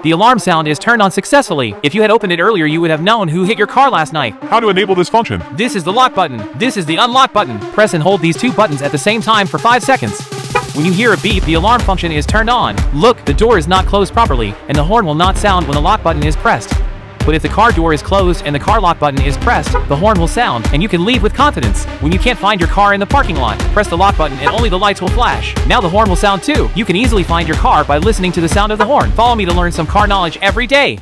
The alarm sound is turned on successfully. If you had opened it earlier, you would have known who hit your car last night. How to enable this function? This is the lock button. This is the unlock button. Press and hold these two buttons at the same time for 5 seconds. When you hear a beep, the alarm function is turned on. Look, the door is not closed properly, and the horn will not sound when the lock button is pressed. But if the car door is closed and the car lock button is pressed, the horn will sound, and you can leave with confidence. When you can't find your car in the parking lot, press the lock button and only the lights will flash. Now the horn will sound too. You can easily find your car by listening to the sound of the horn. Follow me to learn some car knowledge every day.